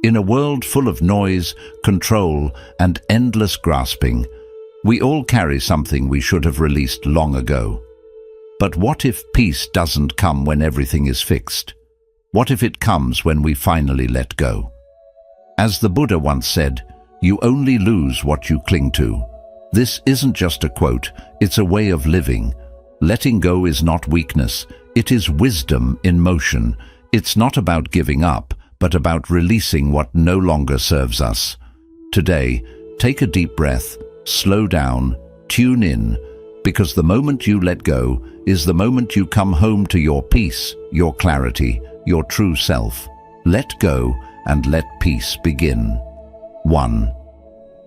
In a world full of noise, control, and endless grasping, we all carry something we should have released long ago. But what if peace doesn't come when everything is fixed? What if it comes when we finally let go? As the Buddha once said, "You only lose what you cling to." This isn't just a quote, it's a way of living. Letting go is not weakness, it is wisdom in motion. It's not about giving up, but about releasing what no longer serves us. Today, take a deep breath, slow down, tune in, because the moment you let go is the moment you come home to your peace, your clarity, your true self. Let go and let peace begin. 1.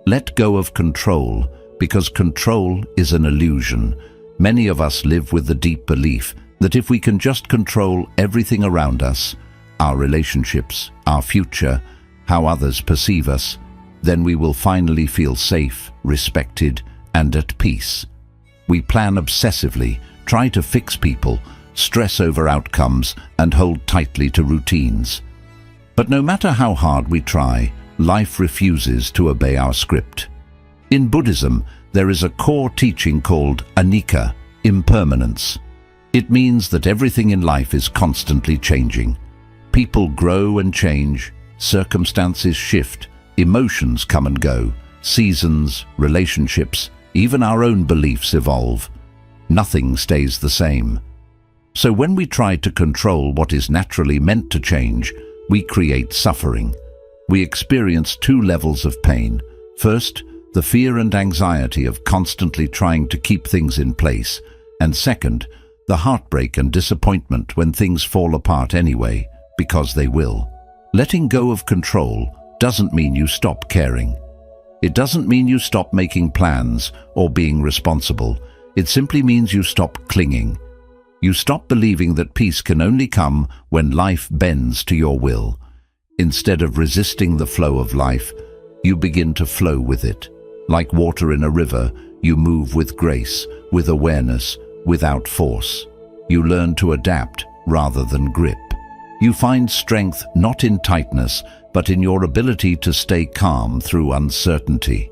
Let go of control, because control is an illusion. Many of us live with the deep belief that if we can just control everything around us, our relationships, our future, how others perceive us, then we will finally feel safe, respected, and at peace. We plan obsessively, try to fix people, stress over outcomes, and hold tightly to routines. But no matter how hard we try, life refuses to obey our script. In Buddhism, there is a core teaching called anicca, impermanence. It means that everything in life is constantly changing. People grow and change, circumstances shift, emotions come and go, seasons, relationships, even our own beliefs evolve. Nothing stays the same. So when we try to control what is naturally meant to change, we create suffering. We experience two levels of pain. First, the fear and anxiety of constantly trying to keep things in place, and second, the heartbreak and disappointment when things fall apart anyway, because they will. Letting go of control doesn't mean you stop caring. It doesn't mean you stop making plans or being responsible. It simply means you stop clinging. You stop believing that peace can only come when life bends to your will. Instead of resisting the flow of life, you begin to flow with it. Like water in a river, you move with grace, with awareness, without force. You learn to adapt rather than grip. You find strength not in tightness, but in your ability to stay calm through uncertainty.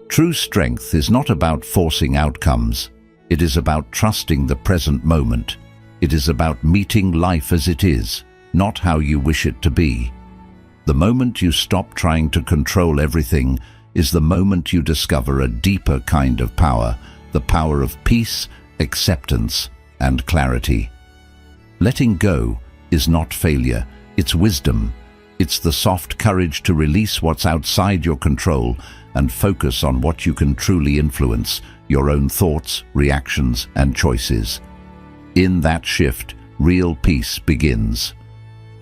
True strength is not about forcing outcomes. It is about trusting the present moment. It is about meeting life as it is, not how you wish it to be. The moment you stop trying to control everything is the moment you discover a deeper kind of power, the power of peace, acceptance, and clarity. Letting go is not failure, it's wisdom. It's the soft courage to release what's outside your control and focus on what you can truly influence, your own thoughts, reactions, and choices. In that shift, real peace begins.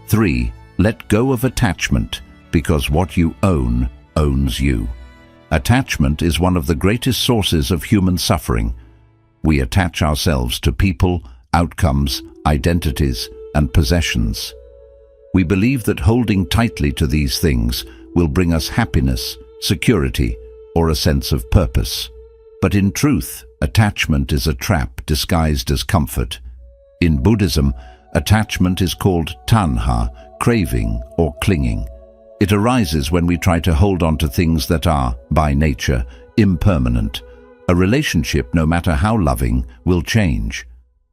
3. Let go of attachment, because what you own owns you. Attachment is one of the greatest sources of human suffering. We attach ourselves to people, outcomes, identities, and possessions. We believe that holding tightly to these things will bring us happiness, security, or a sense of purpose. But in truth, attachment is a trap disguised as comfort. In Buddhism, attachment is called tanha, craving or clinging. It arises when we try to hold on to things that are, by nature, impermanent. A relationship, no matter how loving, will change.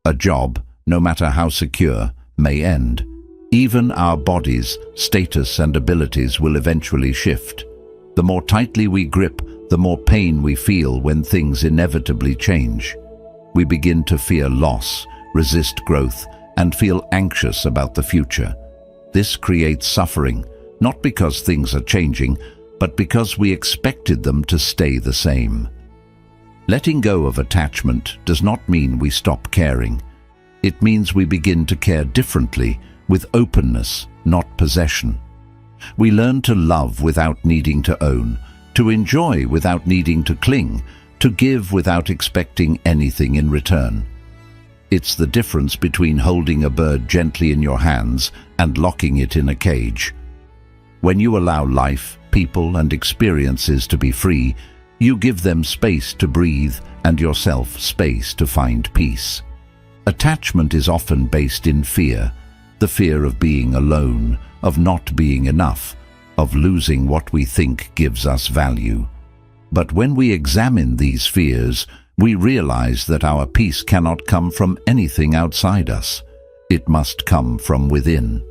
A job, no matter how secure, may end. Even our bodies, status, and abilities will eventually shift. The more tightly we grip, the more pain we feel when things inevitably change. We begin to fear loss, resist growth, and feel anxious about the future. This creates suffering, not because things are changing, but because we expected them to stay the same. Letting go of attachment does not mean we stop caring. It means we begin to care differently, with openness, not possession. We learn to love without needing to own, to enjoy without needing to cling, to give without expecting anything in return. It's the difference between holding a bird gently in your hands and locking it in a cage. When you allow life, people, and experiences to be free, you give them space to breathe and yourself space to find peace. Attachment is often based in fear, the fear of being alone, of not being enough, of losing what we think gives us value. But when we examine these fears, we realize that our peace cannot come from anything outside us. It must come from within.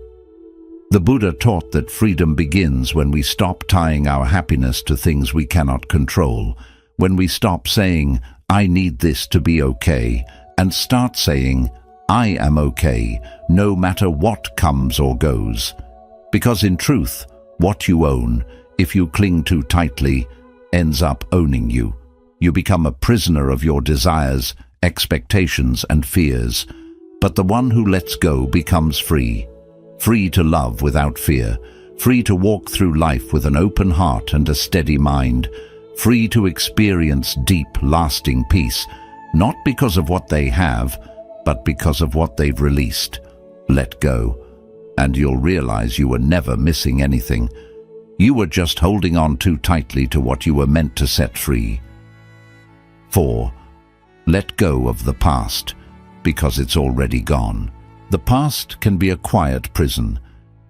The Buddha taught that freedom begins when we stop tying our happiness to things we cannot control, when we stop saying, "I need this to be okay," and start saying, "I am okay, no matter what comes or goes." Because in truth, what you own, if you cling too tightly, ends up owning you. You become a prisoner of your desires, expectations, and fears. But the one who lets go becomes free. Free to love without fear, free to walk through life with an open heart and a steady mind, free to experience deep, lasting peace, not because of what they have, but because of what they've released. Let go, and you'll realize you were never missing anything. You were just holding on too tightly to what you were meant to set free. 4. Let go of the past, because it's already gone. The past can be a quiet prison.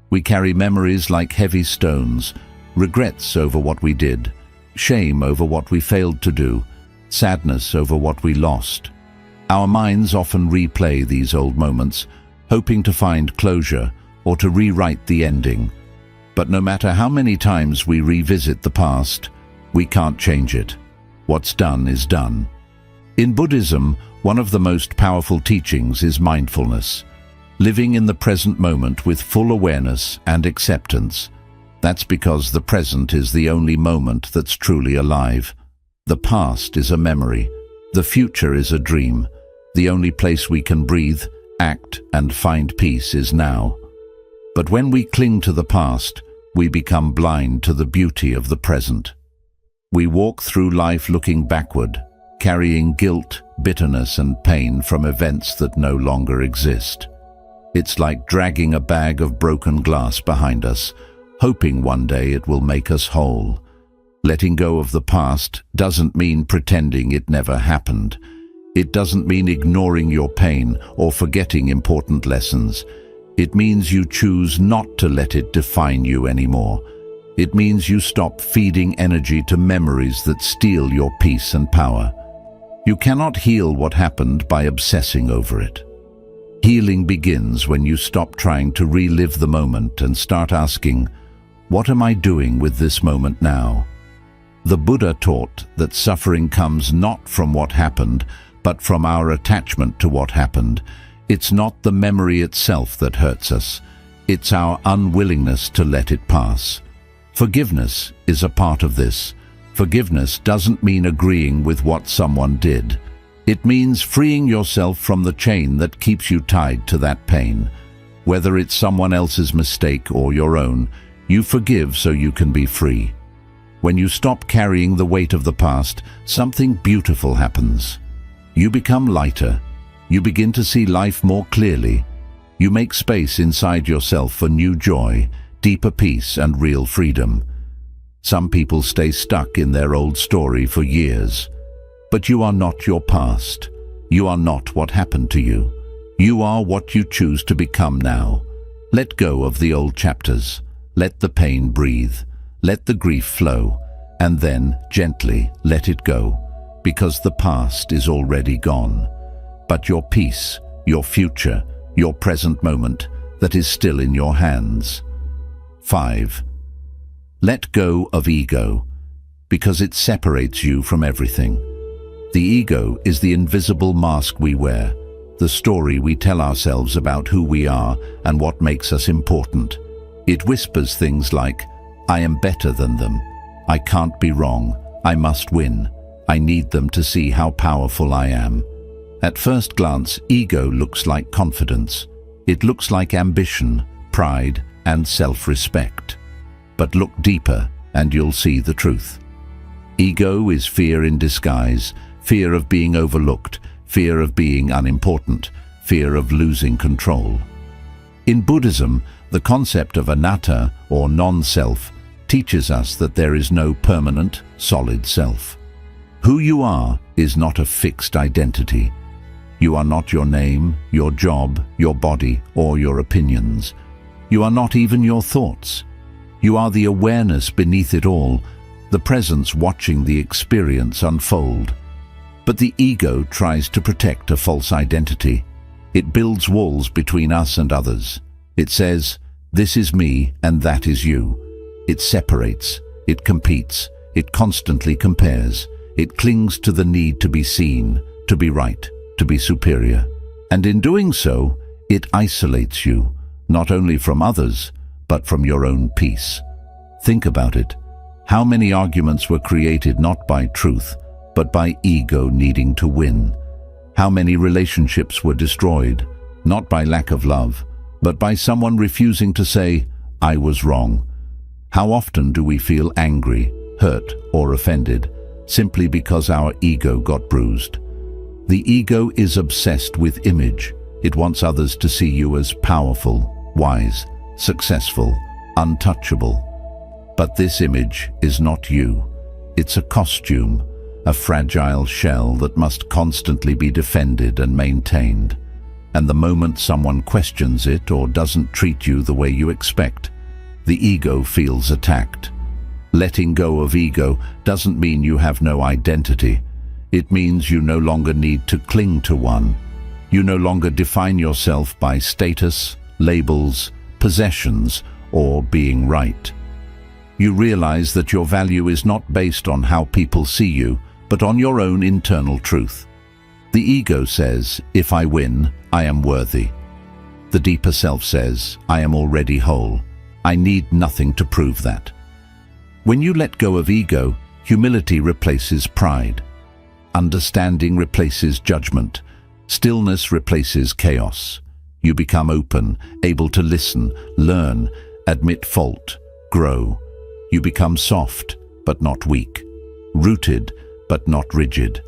We carry memories like heavy stones, regrets over what we did, shame over what we failed to do, sadness over what we lost. Our minds often replay these old moments, hoping to find closure or to rewrite the ending. But no matter how many times we revisit the past, we can't change it. What's done is done. In Buddhism, one of the most powerful teachings is mindfulness. Living in the present moment with full awareness and acceptance. That's because the present is the only moment that's truly alive. The past is a memory. The future is a dream. The only place we can breathe, act, and find peace is now. But when we cling to the past, we become blind to the beauty of the present. We walk through life looking backward, carrying guilt, bitterness, and pain from events that no longer exist. It's like dragging a bag of broken glass behind us, hoping one day it will make us whole. Letting go of the past doesn't mean pretending it never happened. It doesn't mean ignoring your pain or forgetting important lessons. It means you choose not to let it define you anymore. It means you stop feeding energy to memories that steal your peace and power. You cannot heal what happened by obsessing over it. Healing begins when you stop trying to relive the moment and start asking, what am I doing with this moment now? The Buddha taught that suffering comes not from what happened, but from our attachment to what happened. It's not the memory itself that hurts us. It's our unwillingness to let it pass. Forgiveness is a part of this. Forgiveness doesn't mean agreeing with what someone did. It means freeing yourself from the chain that keeps you tied to that pain. Whether it's someone else's mistake or your own, you forgive so you can be free. When you stop carrying the weight of the past, something beautiful happens. You become lighter. You begin to see life more clearly. You make space inside yourself for new joy, deeper peace, and real freedom. Some people stay stuck in their old story for years. But you are not your past. You are not what happened to you. You are what you choose to become now. Let go of the old chapters. Let the pain breathe. Let the grief flow. And then, gently, let it go. Because the past is already gone. But your peace, your future, your present moment, that is still in your hands. 5. Let go of ego, because it separates you from everything. The ego is the invisible mask we wear, the story we tell ourselves about who we are and what makes us important. It whispers things like, I am better than them, I can't be wrong, I must win, I need them to see how powerful I am. At first glance, ego looks like confidence. It looks like ambition, pride, and self-respect. But look deeper and you'll see the truth. Ego is fear in disguise, fear of being overlooked, fear of being unimportant, fear of losing control. In Buddhism, the concept of anatta, or non-self, teaches us that there is no permanent, solid self. Who you are is not a fixed identity. You are not your name, your job, your body, or your opinions. You are not even your thoughts. You are the awareness beneath it all, the presence watching the experience unfold. But the ego tries to protect a false identity. It builds walls between us and others. It says, "This is me and that is you." It separates, it competes, it constantly compares. It clings to the need to be seen, to be right, to be superior. And in doing so, it isolates you, not only from others, but from your own peace. Think about it. How many arguments were created not by truth, but by ego needing to win? How many relationships were destroyed, not by lack of love, but by someone refusing to say, "I was wrong"? How often do we feel angry, hurt, or offended, simply because our ego got bruised? The ego is obsessed with image. It wants others to see you as powerful, wise, successful, untouchable. But this image is not you. It's a costume, a fragile shell that must constantly be defended and maintained. And the moment someone questions it or doesn't treat you the way you expect, the ego feels attacked. Letting go of ego doesn't mean you have no identity. It means you no longer need to cling to one. You no longer define yourself by status, labels, possessions, or being right. You realize that your value is not based on how people see you, but on your own internal truth. The ego says, "If I win, I am worthy." The deeper self says, "I am already whole. I need nothing to prove that." When you let go of ego, humility replaces pride. Understanding replaces judgment. Stillness replaces chaos. You become open, able to listen, learn, admit fault, grow. You become soft, but not weak. Rooted, but not rigid.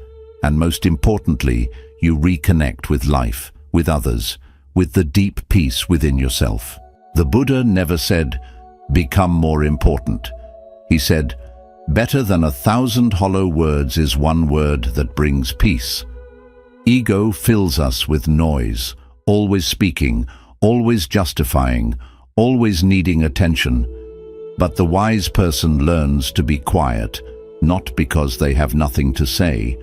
And most importantly, you reconnect with life, with others, with the deep peace within yourself. The Buddha never said, "Become more important." He said, "Better than 1,000 hollow words is one word that brings peace." Ego fills us with noise, always speaking, always justifying, always needing attention. But the wise person learns to be quiet, not because they have nothing to say,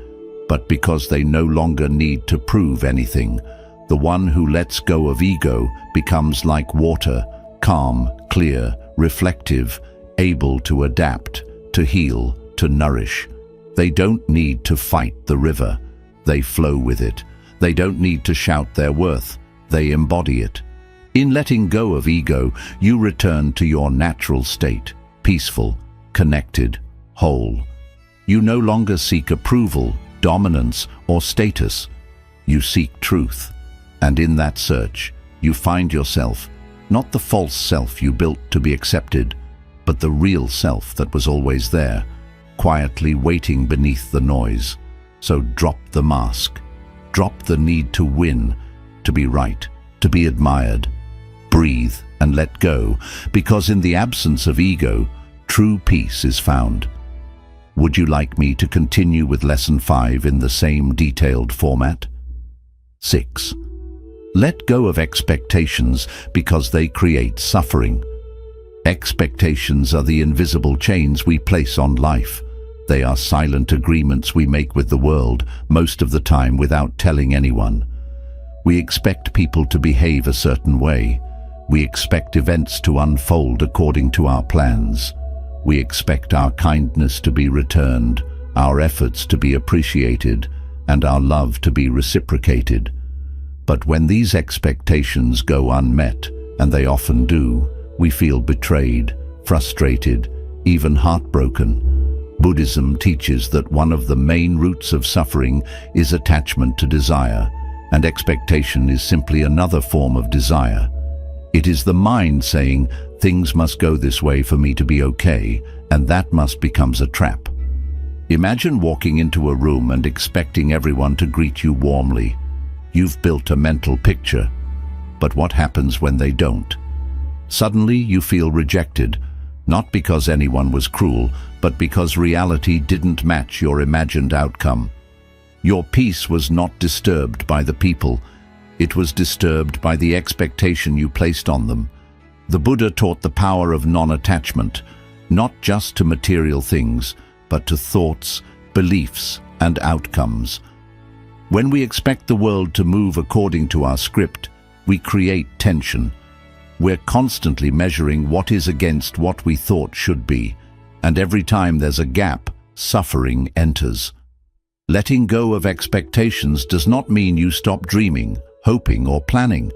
but because they no longer need to prove anything. The one who lets go of ego becomes like water, calm, clear, reflective, able to adapt, to heal, to nourish. They don't need to fight the river. They flow with it. They don't need to shout their worth. They embody it. In letting go of ego, you return to your natural state, peaceful, connected, whole. You no longer seek approval, dominance, or status. You seek truth. And in that search, you find yourself, not the false self you built to be accepted, but the real self that was always there, quietly waiting beneath the noise. So drop the mask. Drop the need to win, to be right, to be admired. Breathe and let go, because in the absence of ego, true peace is found. Would you like me to continue with Lesson 5 in the same detailed format? 6. Let go of expectations because they create suffering. Expectations are the invisible chains we place on life. They are silent agreements we make with the world, most of the time without telling anyone. We expect people to behave a certain way. We expect events to unfold according to our plans. We expect our kindness to be returned, our efforts to be appreciated, and our love to be reciprocated. But when these expectations go unmet, and they often do, we feel betrayed, frustrated, even heartbroken. Buddhism teaches that one of the main roots of suffering is attachment to desire, and expectation is simply another form of desire. It is the mind saying, "Things must go this way for me to be okay," and that must becomes a trap. Imagine walking into a room and expecting everyone to greet you warmly. You've built a mental picture. But what happens when they don't? Suddenly you feel rejected, not because anyone was cruel, but because reality didn't match your imagined outcome. Your peace was not disturbed by the people. It was disturbed by the expectation you placed on them. The Buddha taught the power of non-attachment, not just to material things, but to thoughts, beliefs, and outcomes. When we expect the world to move according to our script, we create tension. We're constantly measuring what is against what we thought should be, and every time there's a gap, suffering enters. Letting go of expectations does not mean you stop dreaming, hoping, or planning.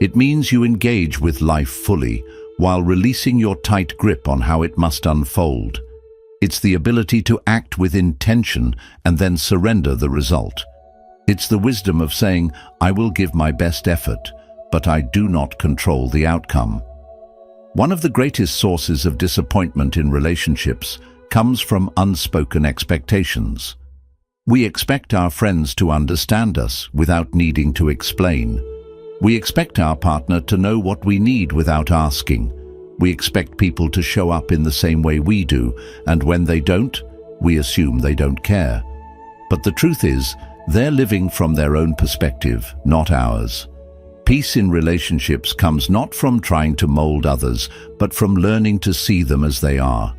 It means you engage with life fully, while releasing your tight grip on how it must unfold. It's the ability to act with intention and then surrender the result. It's the wisdom of saying, I will give my best effort, but I do not control the outcome. One of the greatest sources of disappointment in relationships comes from unspoken expectations. We expect our friends to understand us without needing to explain. We expect our partner to know what we need without asking. We expect people to show up in the same way we do, and when they don't, we assume they don't care. But the truth is, they're living from their own perspective, not ours. Peace in relationships comes not from trying to mold others, but from learning to see them as they are.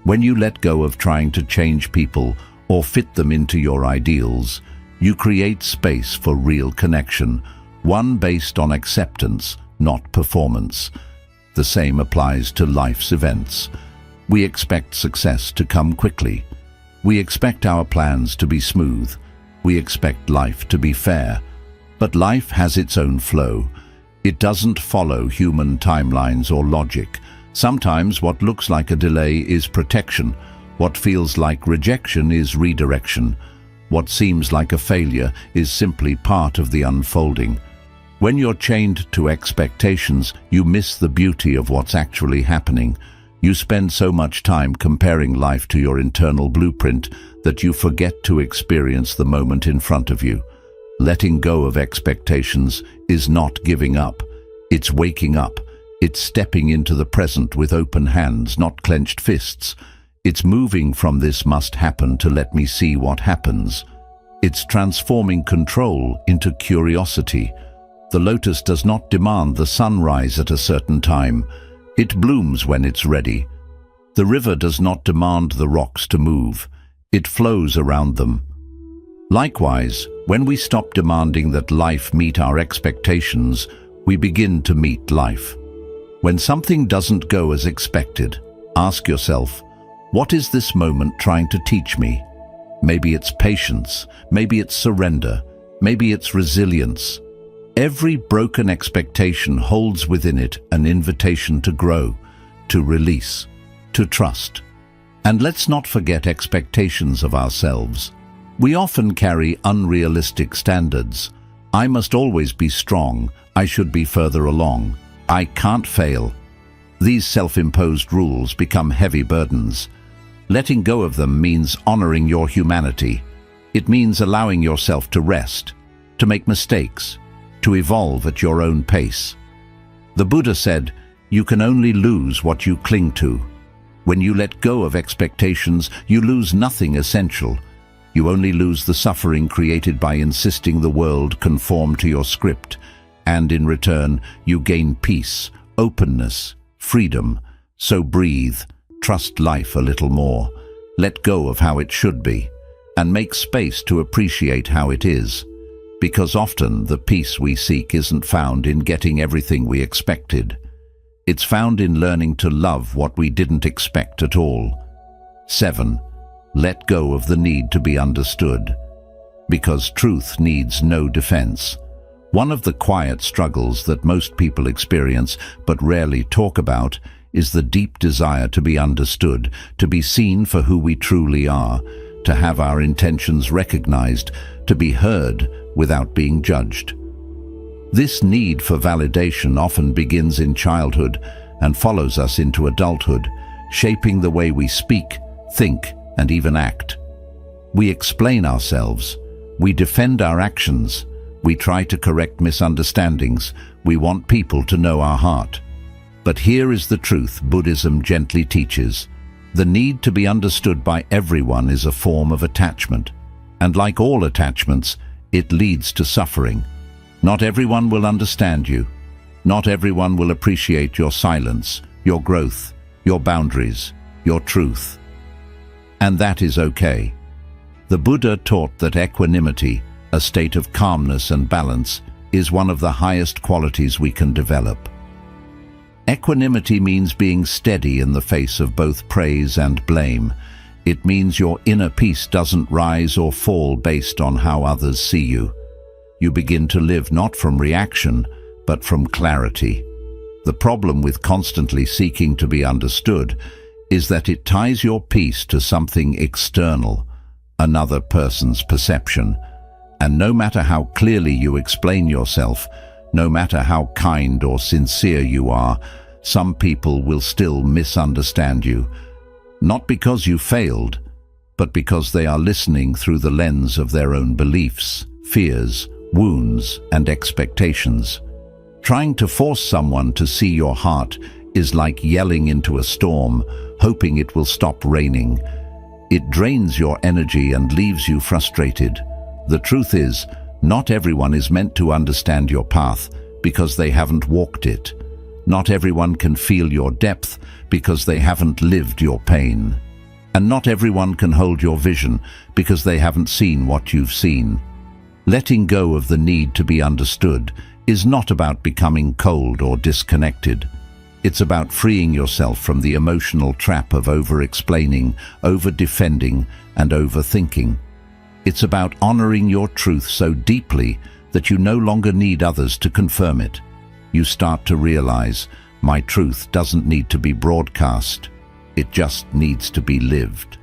When you let go of trying to change people or fit them into your ideals, you create space for real connection, one based on acceptance, not performance. The same applies to life's events. We expect success to come quickly. We expect our plans to be smooth. We expect life to be fair. But life has its own flow. It doesn't follow human timelines or logic. Sometimes what looks like a delay is protection. What feels like rejection is redirection. What seems like a failure is simply part of the unfolding. When you're chained to expectations, you miss the beauty of what's actually happening. You spend so much time comparing life to your internal blueprint that you forget to experience the moment in front of you. Letting go of expectations is not giving up. It's waking up. It's stepping into the present with open hands, not clenched fists. It's moving from this must happen to let me see what happens. It's transforming control into curiosity. The lotus does not demand the sunrise at a certain time. It blooms when it's ready. The river does not demand the rocks to move. It flows around them. Likewise, when we stop demanding that life meet our expectations, we begin to meet life. When something doesn't go as expected, ask yourself, what is this moment trying to teach me? Maybe it's patience, maybe it's surrender, maybe it's resilience. Every broken expectation holds within it an invitation to grow, to release, to trust. And let's not forget expectations of ourselves. We often carry unrealistic standards. I must always be strong. I should be further along. I can't fail. These self-imposed rules become heavy burdens. Letting go of them means honoring your humanity. It means allowing yourself to rest, to make mistakes, to evolve at your own pace. The Buddha said, you can only lose what you cling to. When you let go of expectations, you lose nothing essential. You only lose the suffering created by insisting the world conform to your script, and in return, you gain peace, openness, freedom. So breathe, trust life a little more, let go of how it should be, and make space to appreciate how it is. Because often the peace we seek isn't found in getting everything we expected. It's found in learning to love what we didn't expect at all. 7. Let go of the need to be understood. Because truth needs no defense. One of the quiet struggles that most people experience but rarely talk about is the deep desire to be understood, to be seen for who we truly are, to have our intentions recognized, to be heard without being judged. This need for validation often begins in childhood and follows us into adulthood, shaping the way we speak, think, and even act. We explain ourselves. We defend our actions. We try to correct misunderstandings. We want people to know our heart. But here is the truth Buddhism gently teaches. The need to be understood by everyone is a form of attachment. And like all attachments, it leads to suffering. Not everyone will understand you. Not everyone will appreciate your silence, your growth, your boundaries, your truth. And that is okay. The Buddha taught that equanimity, a state of calmness and balance, is one of the highest qualities we can develop. Equanimity means being steady in the face of both praise and blame. It means your inner peace doesn't rise or fall based on how others see you. You begin to live not from reaction, but from clarity. The problem with constantly seeking to be understood is that it ties your peace to something external, another person's perception. And no matter how clearly you explain yourself, no matter how kind or sincere you are, some people will still misunderstand you. Not because you failed, but because they are listening through the lens of their own beliefs, fears, wounds, and expectations. Trying to force someone to see your heart is like yelling into a storm, hoping it will stop raining. It drains your energy and leaves you frustrated. The truth is, not everyone is meant to understand your path because they haven't walked it. Not everyone can feel your depth because they haven't lived your pain. And not everyone can hold your vision because they haven't seen what you've seen. Letting go of the need to be understood is not about becoming cold or disconnected. It's about freeing yourself from the emotional trap of over-explaining, over-defending, and overthinking. It's about honoring your truth so deeply that you no longer need others to confirm it. You start to realize, my truth doesn't need to be broadcast. It just needs to be lived.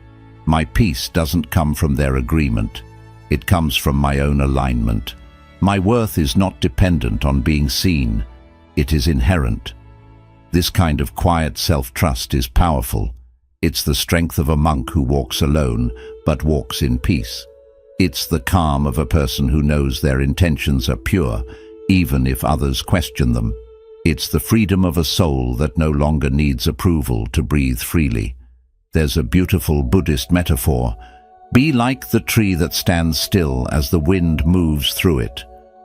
My peace doesn't come from their agreement. It comes from my own alignment. My worth is not dependent on being seen. It is inherent. This kind of quiet self-trust is powerful. It's the strength of a monk who walks alone, but walks in peace. It's the calm of a person who knows their intentions are pure, even if others question them. It's the freedom of a soul that no longer needs approval to breathe freely. There's a beautiful Buddhist metaphor. Be like the tree that stands still as the wind moves through it.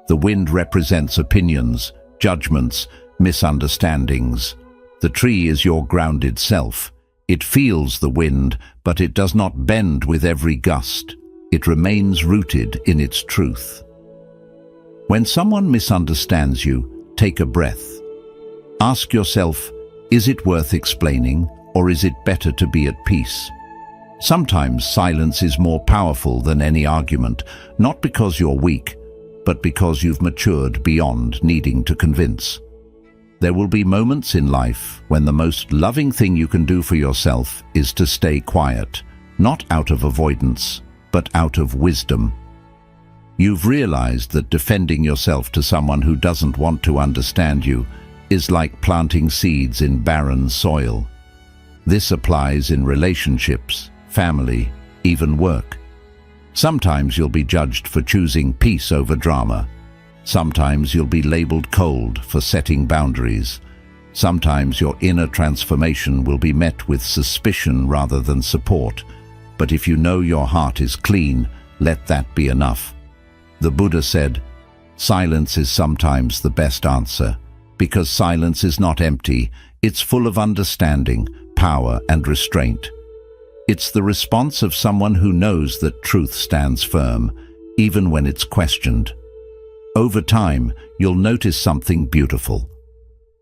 The wind represents opinions, judgments, misunderstandings. The tree is your grounded self. It feels the wind, but it does not bend with every gust. It remains rooted in its truth. When someone misunderstands you, take a breath. Ask yourself, is it worth explaining, or is it better to be at peace? Sometimes silence is more powerful than any argument, not because you're weak, but because you've matured beyond needing to convince. There will be moments in life when the most loving thing you can do for yourself is to stay quiet, not out of avoidance, but out of wisdom. You've realized that defending yourself to someone who doesn't want to understand you is like planting seeds in barren soil. This applies in relationships, family, even work. Sometimes you'll be judged for choosing peace over drama. Sometimes you'll be labeled cold for setting boundaries. Sometimes your inner transformation will be met with suspicion rather than support. But if you know your heart is clean, let that be enough. The Buddha said, silence is sometimes the best answer, because silence is not empty, it's full of understanding, power, and restraint. It's the response of someone who knows that truth stands firm, even when it's questioned. Over time, you'll notice something beautiful.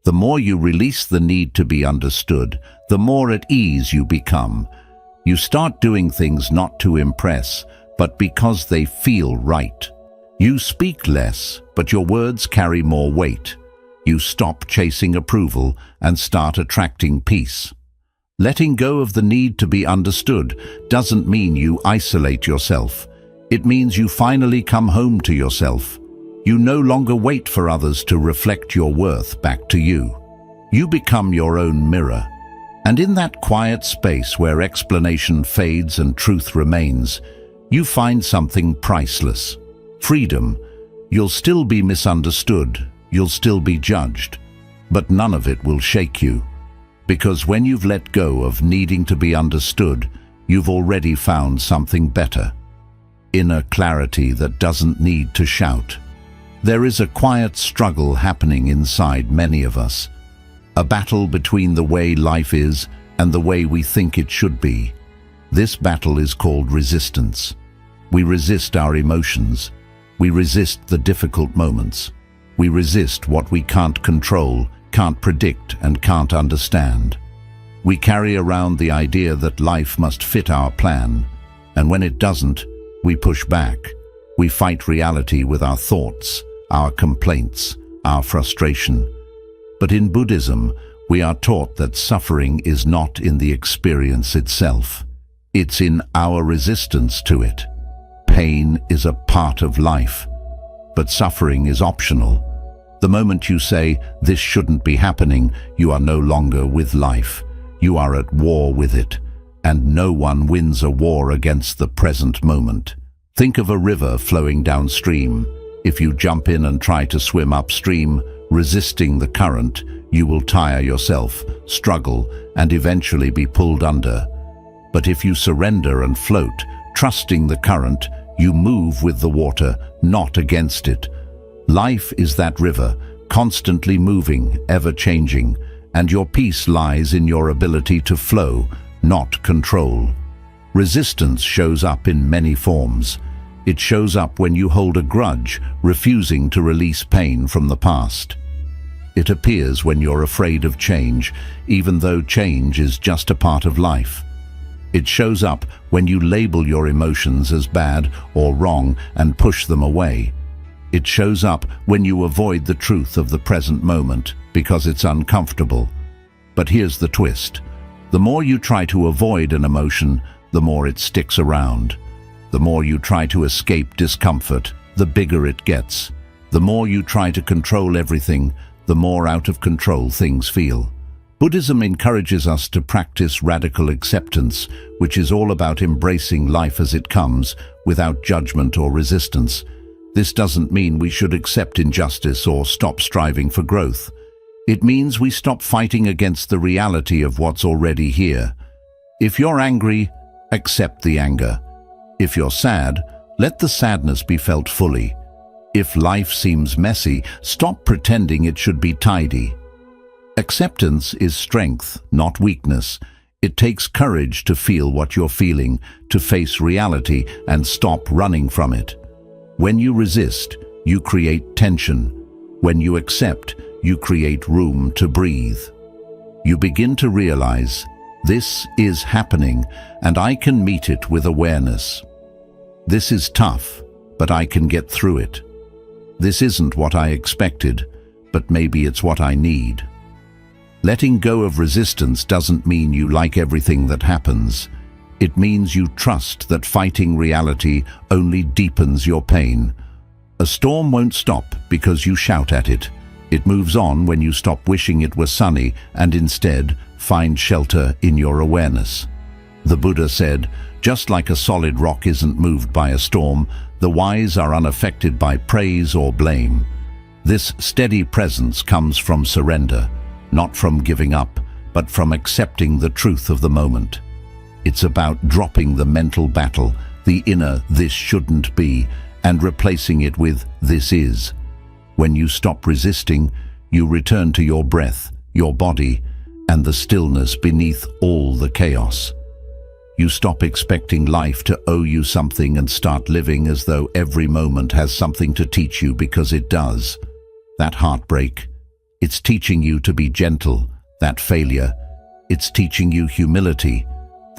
The more you release the need to be understood, the more at ease you become. You start doing things not to impress, but because they feel right. You speak less, but your words carry more weight. You stop chasing approval and start attracting peace. Letting go of the need to be understood doesn't mean you isolate yourself. It means you finally come home to yourself. You no longer wait for others to reflect your worth back to you. You become your own mirror. And in that quiet space where explanation fades and truth remains, you find something priceless. Freedom. You'll still be misunderstood. You'll still be judged. But none of it will shake you. Because when you've let go of needing to be understood, you've already found something better. Inner clarity that doesn't need to shout. There is a quiet struggle happening inside many of us, a battle between the way life is and the way we think it should be. This battle is called resistance. We resist our emotions. We resist the difficult moments. We resist what we can't control, can't predict, and can't understand. We carry around the idea that life must fit our plan, and when it doesn't, we push back. We fight reality with our thoughts, our complaints, our frustration. But in Buddhism, we are taught that suffering is not in the experience itself. It's in our resistance to it. Pain is a part of life, but suffering is optional. The moment you say, "This shouldn't be happening," you are no longer with life. You are at war with it, and no one wins a war against the present moment. Think of a river flowing downstream. If you jump in and try to swim upstream, resisting the current, you will tire yourself, struggle, and eventually be pulled under. But if you surrender and float, trusting the current, you move with the water, not against it. Life is that river, constantly moving, ever changing, and your peace lies in your ability to flow, not control. Resistance shows up in many forms. It shows up when you hold a grudge, refusing to release pain from the past. It appears when you're afraid of change, even though change is just a part of life. It shows up when you label your emotions as bad or wrong and push them away. It shows up when you avoid the truth of the present moment because it's uncomfortable. But here's the twist. The more you try to avoid an emotion, the more it sticks around. The more you try to escape discomfort, the bigger it gets. The more you try to control everything, the more out of control things feel. Buddhism encourages us to practice radical acceptance, which is all about embracing life as it comes, without judgment or resistance. This doesn't mean we should accept injustice or stop striving for growth. It means we stop fighting against the reality of what's already here. If you're angry, accept the anger. If you're sad, let the sadness be felt fully. If life seems messy, stop pretending it should be tidy. Acceptance is strength, not weakness. It takes courage to feel what you're feeling, to face reality and stop running from it. When you resist, you create tension. When you accept, you create room to breathe. You begin to realize, this is happening and I can meet it with awareness. This is tough, but I can get through it. This isn't what I expected, but maybe it's what I need. Letting go of resistance doesn't mean you like everything that happens. It means you trust that fighting reality only deepens your pain. A storm won't stop because you shout at it. It moves on when you stop wishing it were sunny and instead find shelter in your awareness. The Buddha said, just like a solid rock isn't moved by a storm, the wise are unaffected by praise or blame. This steady presence comes from surrender, not from giving up, but from accepting the truth of the moment. It's about dropping the mental battle, the inner "this shouldn't be," and replacing it with "this is." When you stop resisting, you return to your breath, your body, and the stillness beneath all the chaos. You stop expecting life to owe you something and start living as though every moment has something to teach you because it does. That heartbreak, it's teaching you to be gentle. That failure, it's teaching you humility.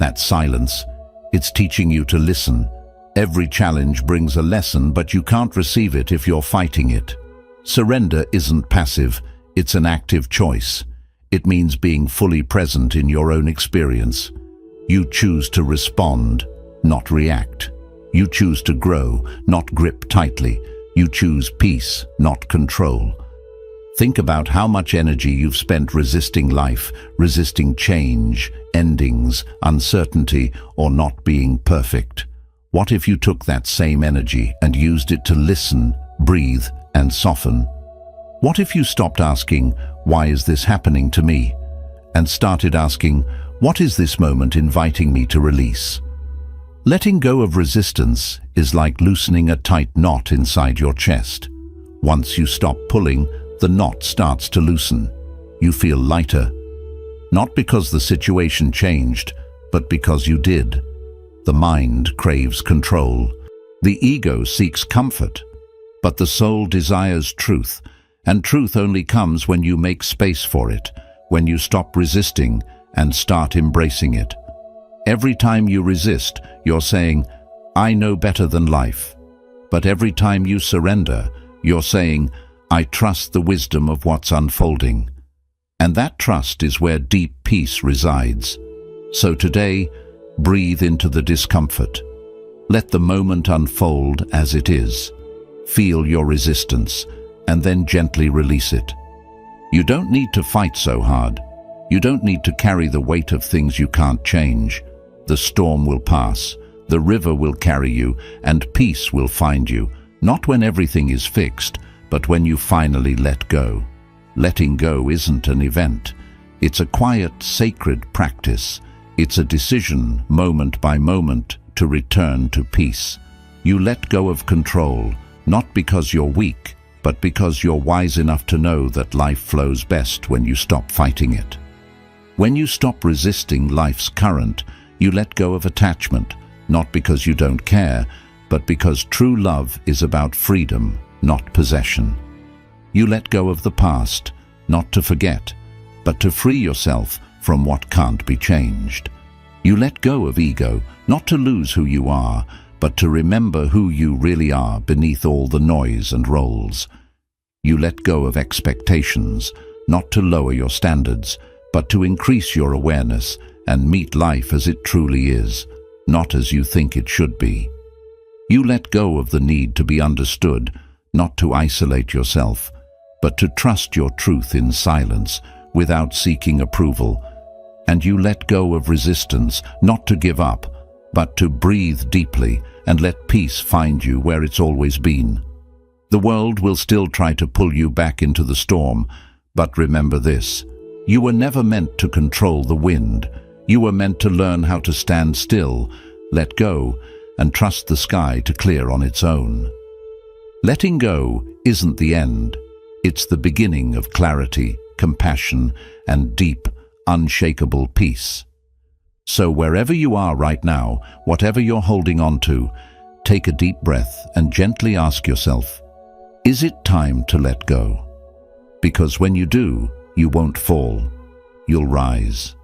That silence, it's teaching you to listen. Every challenge brings a lesson, but you can't receive it if you're fighting it. Surrender isn't passive, it's an active choice. It means being fully present in your own experience. You choose to respond, not react. You choose to grow, not grip tightly. You choose peace, not control. Think about how much energy you've spent resisting life, resisting change, endings, uncertainty, or not being perfect. What if you took that same energy and used it to listen, breathe, and soften? What if you stopped asking, "Why is this happening to me?" and started asking, "What is this moment inviting me to release?" Letting go of resistance is like loosening a tight knot inside your chest. Once you stop pulling, the knot starts to loosen. You feel lighter, not because the situation changed, but because you did. The mind craves control. The ego seeks comfort, but the soul desires truth, and truth only comes when you make space for it, when you stop resisting and start embracing it. Every time you resist, you're saying, "I know better than life." But every time you surrender, you're saying, "I trust the wisdom of what's unfolding." And that trust is where deep peace resides. So today, breathe into the discomfort. Let the moment unfold as it is. Feel your resistance, and then gently release it. You don't need to fight so hard. You don't need to carry the weight of things you can't change. The storm will pass, the river will carry you, and peace will find you, not when everything is fixed, but when you finally let go. Letting go isn't an event. It's a quiet, sacred practice. It's a decision, moment by moment, to return to peace. You let go of control, not because you're weak, but because you're wise enough to know that life flows best when you stop fighting it. When you stop resisting life's current, you let go of attachment, not because you don't care, but because true love is about freedom, not possession. You let go of the past, not to forget, but to free yourself from what can't be changed. You let go of ego, not to lose who you are, but to remember who you really are beneath all the noise and roles. You let go of expectations, not to lower your standards, but to increase your awareness and meet life as it truly is, not as you think it should be. You let go of the need to be understood, not to isolate yourself, but to trust your truth in silence without seeking approval. And you let go of resistance, not to give up, but to breathe deeply and let peace find you where it's always been. The world will still try to pull you back into the storm, but remember this: you were never meant to control the wind. You were meant to learn how to stand still, let go, and trust the sky to clear on its own. Letting go isn't the end. It's the beginning of clarity, compassion, and deep, unshakable peace. So wherever you are right now, whatever you're holding on to, take a deep breath and gently ask yourself, is it time to let go? Because when you do, you won't fall, you'll rise.